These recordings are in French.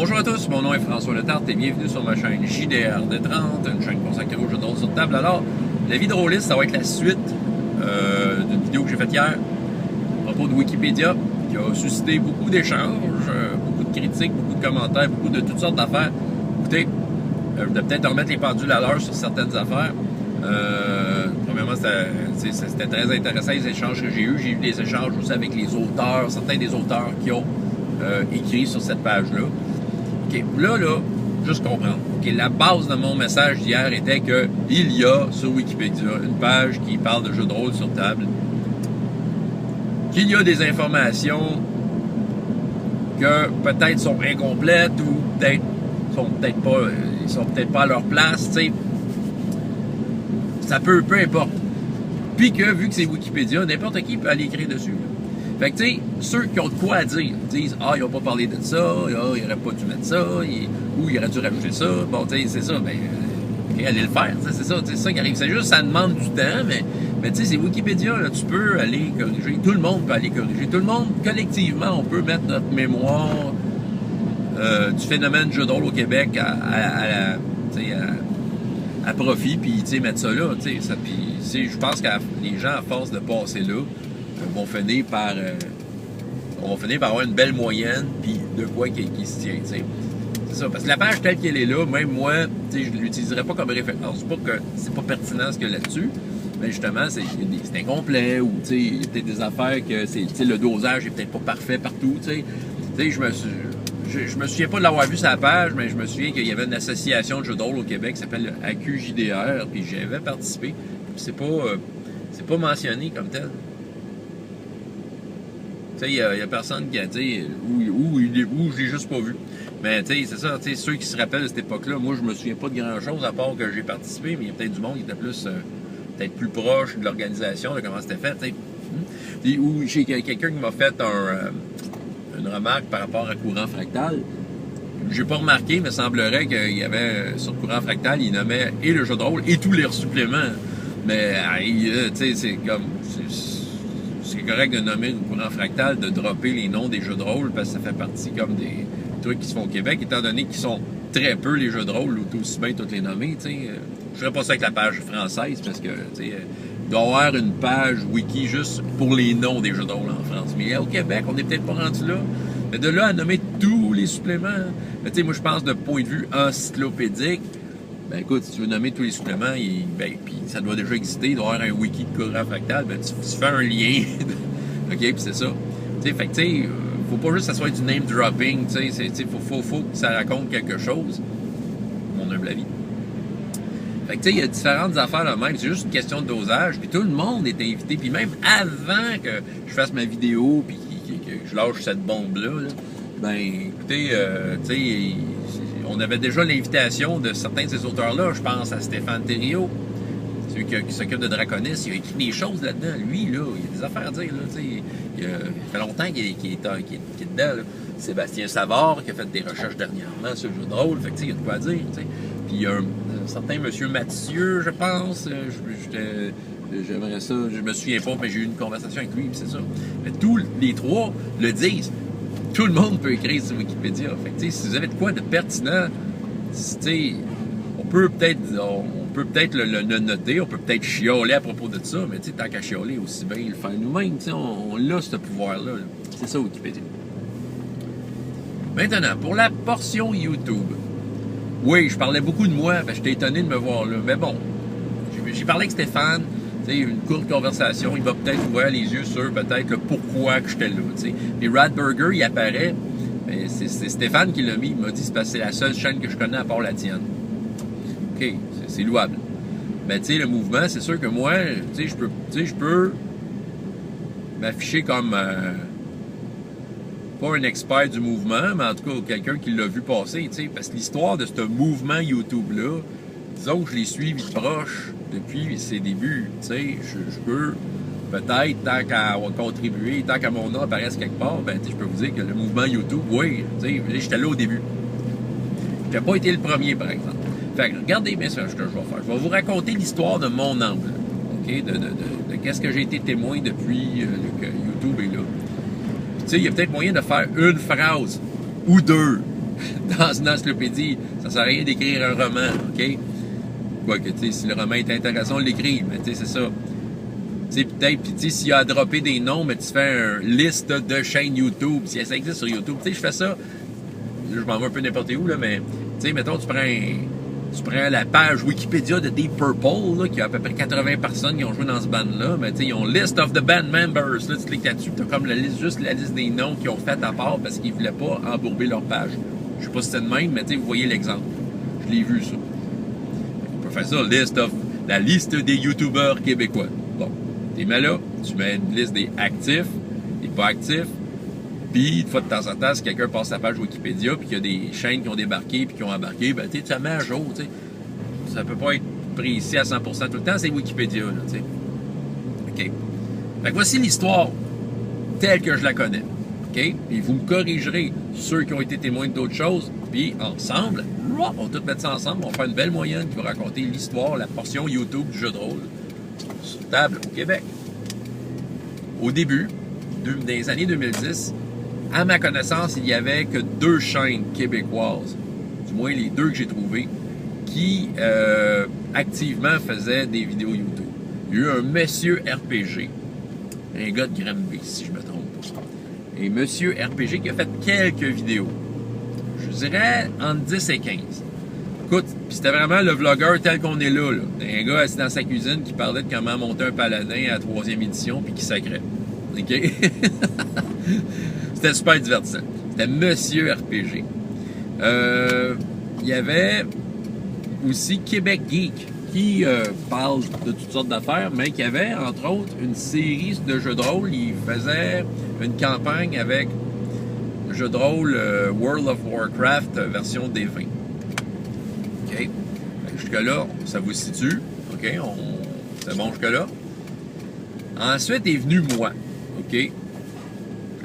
Bonjour à tous, mon nom est François Letarte et bienvenue sur ma chaîne JDR D30, une chaîne consacrée aux jeux de rôle sur table. Alors, la vie de rôliste, ça va être la suite d'une vidéo que j'ai faite hier à propos de Wikipédia, qui a suscité beaucoup d'échanges, beaucoup de critiques, beaucoup de commentaires, beaucoup de toutes sortes d'affaires. Écoutez, je vais peut-être remettre les pendules à l'heure sur certaines affaires. Premièrement, c'était très intéressant les échanges que j'ai eus. J'ai eu des échanges aussi avec les auteurs, certains des auteurs qui ont écrit sur cette page-là. OK, là, juste comprendre. OK, la base de mon message d'hier était que il y a sur Wikipédia une page qui parle de jeux de rôle sur table, qu'il y a des informations que peut-être sont incomplètes ou peut-être sont peut-être pas à leur place, tu sais. Ça peu importe. Puis que, vu que c'est Wikipédia, n'importe qui peut aller écrire dessus. Fait que, tu sais, ceux qui ont de quoi à dire disent « Ah, ils n'ont pas parlé de ça, il n'aurait pas dû mettre ça, ou il aurait dû rajouter ça. » Bon, tu sais, c'est ça, ben, allez le faire, c'est ça qui arrive. C'est juste, ça demande du temps, mais tu sais, c'est Wikipédia, là, tu peux aller corriger. Tout le monde peut aller corriger. Tout le monde, collectivement, on peut mettre notre mémoire du phénomène jeu de rôle au Québec à profit, puis mettre ça là, je pense que les gens, à force de passer là, vont finir par avoir une belle moyenne, puis de quoi qui se tient, t'sais. C'est ça, parce que la page telle qu'elle est là, même moi, je ne l'utiliserais pas comme référence. C'est pas que c'est pas pertinent ce qu'il y a là-dessus, mais justement, c'est incomplet, ou il y a peut-être des affaires que le dosage est peut-être pas parfait partout, je me souviens pas de l'avoir vu sur la page, mais je me souviens qu'il y avait une association de jeux de rôle au Québec qui s'appelle AQJDR, puis j'y avais participé. C'est pas mentionné comme tel. Il y a personne qui a dit ou je l'ai juste pas vu. Mais c'est ça, ceux qui se rappellent de cette époque-là, moi je me souviens pas de grand-chose à part que j'ai participé, mais il y a peut-être du monde qui était peut-être plus proche de l'organisation, de comment c'était fait. Ou j'ai quelqu'un qui m'a fait une remarque par rapport à Courant Fractal. J'ai pas remarqué, mais semblerait qu'il y avait, sur Courant Fractal, il nommait et le jeu de rôle et tous les suppléments. Mais, c'est correct de nommer le Courant Fractal, de dropper les noms des jeux de rôle, parce que ça fait partie comme des trucs qui se font au Québec, étant donné qu'ils sont très peu les jeux de rôle, ou tout aussi bien toutes les nommer, Je ferais pas ça avec la page française, parce que, il doit y avoir une page wiki juste pour les noms des jeux de rôle en France. Mais au Québec, on n'est peut-être pas rendu là. Mais de là à nommer tous les suppléments, mais moi je pense de point de vue encyclopédique, ben écoute, si tu veux nommer tous les suppléments, puis ça doit déjà exister, il doit y avoir un wiki de Courant Fractal, ben tu fais un lien. OK, puis c'est ça. Fait que faut pas juste que ça soit du name dropping, faut que ça raconte quelque chose. Mon humble avis. Fait que il y a différentes affaires là même, c'est juste une question de dosage, puis tout le monde est invité, puis même avant que je fasse ma vidéo, puis que je lâche cette bombe-là, ben écoutez, on avait déjà l'invitation de certains de ces auteurs-là, je pense à Stéphane Thériault, celui qui s'occupe de Draconis, il a écrit des choses là-dedans, lui, là, il y a des affaires à dire, là, il fait longtemps qu'il est dedans, là. Sébastien Savard qui a fait des recherches dernièrement sur le jeu de rôle, fait que il y a de quoi dire, Puis il y a un certain monsieur Mathieu, je pense, j'aimerais ça, je me souviens pas, mais j'ai eu une conversation avec lui, c'est ça. Mais tous les trois le disent. Tout le monde peut écrire sur Wikipédia. Fait que, si vous avez de quoi de pertinent, on peut peut-être le noter, on peut peut-être chialer à propos de ça, mais tant qu'à chialer, aussi bien le faire nous-mêmes. On a ce pouvoir-là. Là. C'est ça Wikipédia. Maintenant, pour la portion YouTube. Oui, je parlais beaucoup de moi, j'étais étonné de me voir là. Mais bon, j'ai parlé avec Stéphane, une courte conversation, il va peut-être ouvrir les yeux sur peut-être le pourquoi que j'étais là. Les Radburger, il apparaît, mais c'est Stéphane qui l'a mis, il m'a dit c'est la seule chaîne que je connais à part la tienne. OK, c'est louable. Mais le mouvement, c'est sûr que moi, je peux m'afficher comme pas un expert du mouvement, mais en tout cas quelqu'un qui l'a vu passer, parce que l'histoire de ce mouvement YouTube-là, disons que je les suis vite proche depuis ses débuts, je peux peut-être, tant qu'à contribuer, tant qu'à mon nom apparaisse quelque part, je peux vous dire que le mouvement YouTube, oui, j'étais là au début. J'ai pas été le premier, par exemple. Fait que regardez bien ce que je vais faire. Je vais vous raconter l'histoire de mon angle, OK, de qu'est-ce que j'ai été témoin depuis que YouTube est là. Il y a peut-être moyen de faire une phrase ou deux dans une encyclopédie. Ça sert à rien d'écrire un roman, OK? Quoique, tu sais, si le roman est intéressant, on l'écrit, mais tu sais, c'est ça. Tu sais, peut-être, puis tu sais, s'il y a à dropper des noms, mais tu fais une liste de chaînes YouTube, si ça existe sur YouTube. Tu sais, je fais ça, je m'en vais un peu n'importe où, là, mais, tu sais, mettons, tu prends la page Wikipédia de Deep Purple, là, qui a à peu près 80 personnes qui ont joué dans ce band-là, mais tu sais, ils ont List of the Band Members, là, tu cliques là-dessus, tu as comme juste la liste des noms qu'ils ont fait à part parce qu'ils voulaient pas embourber leur page. Je sais pas si c'était de même, mais tu sais, vous voyez l'exemple. Je l'ai vu, ça. On peut faire ça, la liste des YouTubeurs québécois. Bon, tu mets là, tu mets une liste des actifs, des pas actifs, puis, une fois de temps en temps, si quelqu'un passe sa page Wikipédia, puis qu'il y a des chaînes qui ont débarqué, puis qui ont embarqué, ben, tu la mets à jour, tu sais. Ça peut pas être précis à 100% tout le temps, c'est Wikipédia, là, tu sais. OK. Fait que voici l'histoire telle que je la connais. OK? Et vous me corrigerez ceux qui ont été témoins d'autres choses, puis ensemble, on va tout mettre ça ensemble, on va faire une belle moyenne qui va raconter l'histoire, la portion YouTube du jeu de rôle sur table au Québec. Au début, des années 2010, à ma connaissance, il n'y avait que 2 chaînes québécoises, du moins les 2 que j'ai trouvées, qui activement faisaient des vidéos YouTube. Il y a eu un Monsieur RPG, un gars de Granby, si je me trompe pas. Et Monsieur RPG qui a fait quelques vidéos. Je dirais entre 10 et 15. Écoute, c'était vraiment le vlogueur tel qu'on est là. Un gars assis dans sa cuisine qui parlait de comment monter un paladin à la 3e édition puis qui sacrait. OK? C'était super divertissant. C'était Monsieur RPG. Il y avait aussi Québec Geek qui parle de toutes sortes d'affaires, mais qui avait, entre autres, une série de jeux de rôle. Il faisait une campagne avec le jeu de rôle World of Warcraft version D20. OK? Jusque-là, ça vous situe. OK? C'est bon jusque-là. Ensuite est venu moi. OK?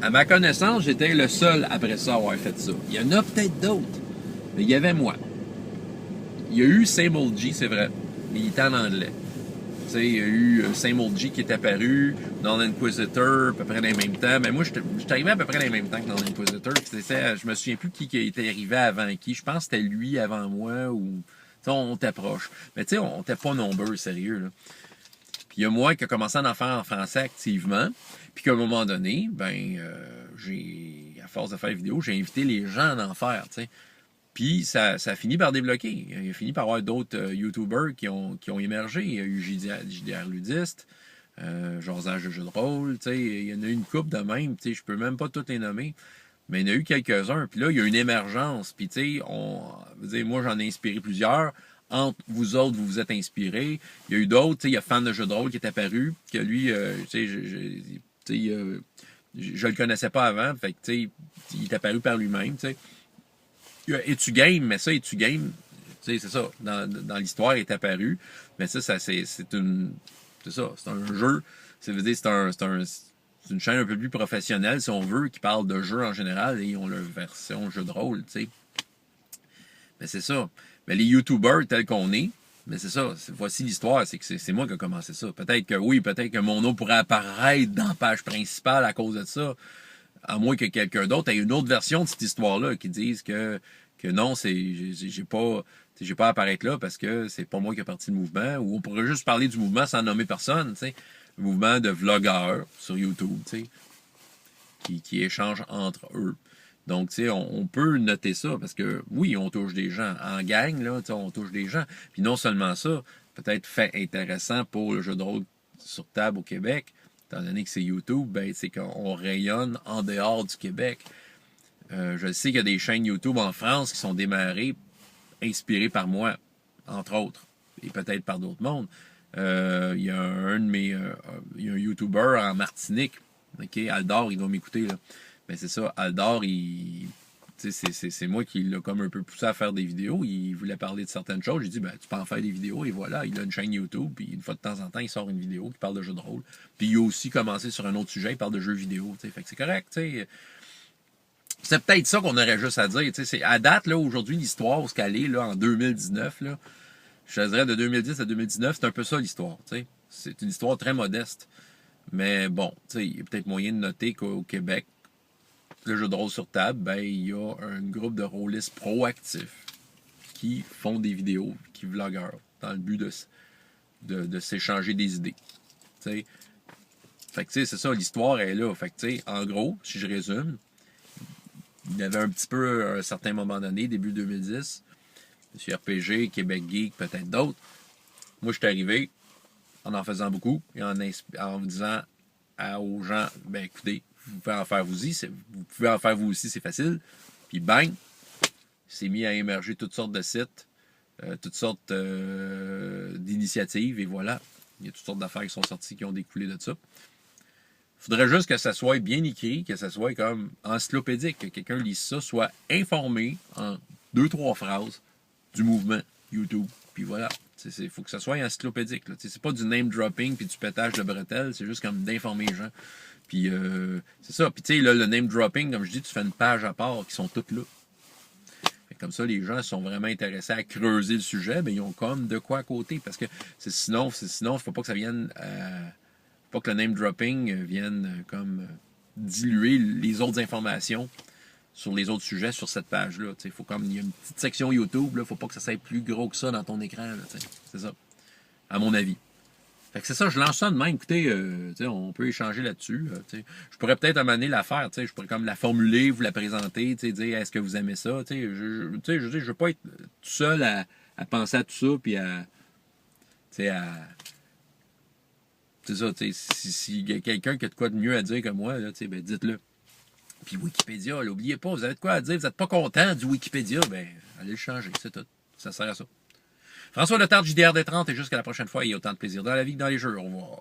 À ma connaissance, j'étais le seul après ça à avoir fait ça. Il y en a peut-être d'autres, mais il y avait moi. Il y a eu Same Old G, c'est vrai, mais il était en anglais. Tu sais, il y a eu Same Old G qui est apparu dans l'Inquisitor à peu près dans les mêmes temps. Mais moi, je suis arrivé à peu près dans les mêmes temps que dans l'Inquisitor. Je me souviens plus qui était arrivé avant qui. Je pense que c'était lui avant moi ou... Tu sais, on t'approche. Mais tu sais, on n'était pas nombreux, sérieux, là. Puis il y a moi qui a commencé à en faire en français activement. Puis qu'à un moment donné, à force de faire des vidéos, j'ai invité les gens à en faire, tu sais. Puis ça a fini par débloquer. Il a fini par avoir d'autres YouTubers qui ont émergé. Il y a eu JDR Ludiste, Jasage de jeux de rôle, tu sais. Il y en a eu une couple de même, tu sais. Je peux même pas toutes les nommer. Mais il y en a eu quelques-uns. Puis là, il y a une émergence. Puis tu sais, moi, j'en ai inspiré plusieurs. Entre vous autres, vous vous êtes inspirés. Il y a eu d'autres, tu sais, il y a Fan de jeux de rôle qui est apparu, que lui, tu sais, je le connaissais pas avant, fait que, tu sais, il est apparu par lui-même, tu sais. Il y a Etu Game, mais ça, Etu Game, tu sais, c'est ça, dans l'histoire, il est apparu, mais ça c'est un jeu, ça veut dire, c'est une chaîne un peu plus professionnelle, si on veut, qui parle de jeux en général, et ils ont leur version jeu de rôle, tu sais. Mais c'est ça. Mais les YouTubers tels qu'on est, mais c'est ça, voici l'histoire, c'est que c'est moi qui ai commencé ça. Peut-être que mon nom pourrait apparaître dans la page principale à cause de ça, à moins que quelqu'un d'autre ait une autre version de cette histoire-là qui dise que non, j'ai pas à apparaître là parce que c'est pas moi qui ai parti le mouvement, ou on pourrait juste parler du mouvement sans nommer personne, tu sais, le mouvement de vlogueurs sur YouTube, tu sais, qui échangent entre eux. Donc, tu sais, on peut noter ça parce que, oui, on touche des gens. En gang, là, tu sais, on touche des gens. Puis non seulement ça, peut-être fait intéressant pour le jeu de rôle sur table au Québec, étant donné que c'est YouTube, ben, c'est qu'on rayonne en dehors du Québec. Je sais qu'il y a des chaînes YouTube en France qui sont démarrées, inspirées par moi, entre autres, et peut-être par d'autres mondes. Il y a il y a un YouTuber en Martinique, OK, Aldor, il va m'écouter, là. Mais c'est ça, Aldor, c'est moi qui l'a comme un peu poussé à faire des vidéos. Il voulait parler de certaines choses. J'ai dit, ben, tu peux en faire des vidéos. Et voilà, il a une chaîne YouTube. Puis une fois de temps en temps, il sort une vidéo qui parle de jeux de rôle. Puis il a aussi commencé sur un autre sujet. Il parle de jeux vidéo. T'sais. Fait que c'est correct. T'sais. C'est peut-être ça qu'on aurait juste à dire. C'est, à date, là, aujourd'hui, l'histoire, où ce qu'elle est, là, en 2019, là, je dirais de 2010 à 2019, c'est un peu ça l'histoire. T'sais. C'est une histoire très modeste. Mais bon, il y a peut-être moyen de noter qu'au Québec, le jeu de rôle sur table, ben, il y a un groupe de rôlistes proactifs qui font des vidéos, qui vlogueurs, dans le but de s'échanger des idées. T'sais. Fait que, c'est ça, l'histoire est là. Fait que, en gros, si je résume, il y avait un petit peu, à un certain moment donné, début 2010, M. RPG, Québec Geek, peut-être d'autres. Moi, je suis arrivé en faisant beaucoup et en vous disant aux gens, ben écoutez, vous pouvez en faire vous aussi, c'est facile. Puis bang, c'est mis à émerger toutes sortes de sites, toutes sortes d'initiatives, et voilà. Il y a toutes sortes d'affaires qui sont sorties, qui ont découlé de ça. Il faudrait juste que ça soit bien écrit, que ça soit comme encyclopédique, que quelqu'un lise ça, soit informé en 2-3 phrases du mouvement YouTube. Puis voilà. Il faut que ça soit encyclopédique. C'est pas du name dropping puis du pétage de bretelles, c'est juste comme d'informer les gens. Puis c'est ça. Puis tu sais, le name dropping, comme je dis, tu fais une page à part qui sont toutes là. Comme ça, les gens sont vraiment intéressés à creuser le sujet, mais ils ont comme de quoi à côté. Parce que sinon, il ne faut pas que ça vienne. Pas que le name dropping vienne comme diluer les autres informations sur les autres sujets sur cette page-là. Il faut comme il y a une petite section YouTube, il ne faut pas que ça soit plus gros que ça dans ton écran. C'est ça. À mon avis. Fait que c'est ça, je lance ça de même. Écoutez, on peut échanger là-dessus. Je pourrais peut-être amener l'affaire, je pourrais comme la formuler, vous la présenter, dire est-ce que vous aimez ça? Je veux pas être tout seul à penser à tout ça, puis c'est ça, si y a quelqu'un qui a de quoi de mieux à dire que moi, là, ben dites-le. Puis Wikipédia, n'oubliez pas, vous avez de quoi à dire, vous n'êtes pas content du Wikipédia, ben allez le changer, c'est tout. Ça sert à ça. François Letarte, JDR des 30, et jusqu'à la prochaine fois, il y a autant de plaisir dans la vie que dans les jeux. Au revoir.